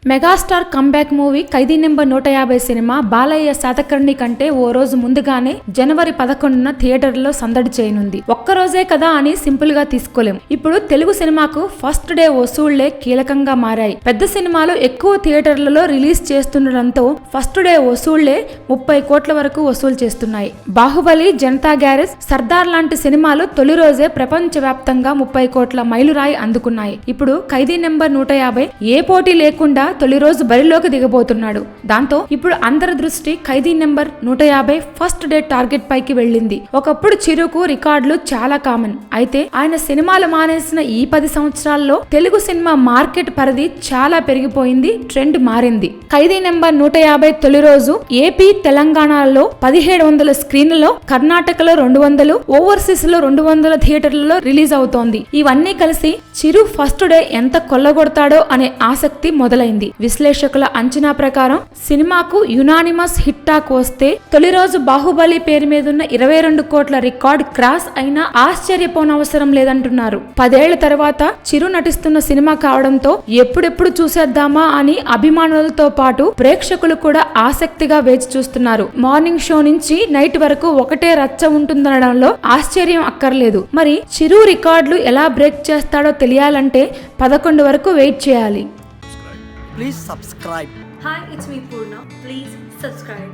Megastar comeback movie ఖైదీ number 150 cinema Balayya Satakarni కంటే ఓ రోజు ముందుగానే జనవరి 11న థియేటర్లో సందడి చేయనుంది. ఒక్కరోజే కదా అని సింపుల్ గా తీసుకోలేం. ఇప్పుడు తెలుగు సినిమాకు ఫస్ట్ డే వసూళ్లే కీలకంగా మారాయి. పెద్ద సినిమాలు ఎక్కువ థియేటర్లలో రిలీజ్ చేస్తుండటంతో ఫస్ట్ డే వసూళ్లే 30 కోట్ల వరకు వసూలు చేస్తున్నాయి. బాహుబలి, జనతా గ్యారేజ్, సర్దార్ లాంటి సినిమాలు తొలి రోజే ప్రపంచ వ్యాప్తంగా 30 కోట్ల మైలురాయి అందుకున్నాయి. ఇప్పుడు ఖైదీ నెంబర్ 150 ఏ పోటీ లేకుండా తొలి రోజు బరిలోకి దిగబోతున్నాడు. దాంతో ఇప్పుడు అందరి దృష్టి ఖైదీ నెంబర్ 150 ఫస్ట్ డే టార్గెట్ పైకి వెళ్ళింది. ఒకప్పుడు చిరుకు రికార్డులు చాలా కామన్. అయితే ఆయన సినిమాలు మానేసిన ఈ 10 సంవత్సరాల్లో తెలుగు సినిమా మార్కెట్ పరిధి చాలా పెరిగిపోయింది. ట్రెండ్ మారింది. ఖైదీ నెంబర్ 150 తొలి రోజు ఏపీ, తెలంగాణలో 1700 స్క్రీన్లలో, కర్ణాటకలో 200, ఓవర్సీస్ లో 200 థియేటర్లలో రిలీజ్ అవుతోంది. ఇవన్నీ కలిసి చిరు ఫస్ట్ డే ఎంత కొల్లగొడతాడో అనే ఆసక్తి మొదలైంది. విశ్లేషకుల అంచనా ప్రకారం సినిమాకు యునానిమస్ హిట్ టాక్ వస్తే తొలి రోజు బాహుబలి పేరు మీదున్న 22 కోట్ల రికార్డ్ క్రాస్ అయినా ఆశ్చర్యపోనవసరం లేదంటున్నారు. 10 ఏళ్ల తర్వాత చిరు నటిస్తున్న సినిమా కావడంతో ఎప్పుడెప్పుడు చూసేద్దామా అని అభిమానులతో పాటు ప్రేక్షకులు కూడా ఆసక్తిగా వేచి చూస్తున్నారు. మార్నింగ్ షో నుంచి నైట్ వరకు ఒకటే రచ్చ ఉంటుందనడంలో ఆశ్చర్యం అక్కర్లేదు. మరి చిరు రికార్డులు ఎలా బ్రేక్ చేస్తాడో తెలియాలంటే 11 వరకు వెయిట్ చేయాలి. Please subscribe. Hi, it's me Purna. Please subscribe.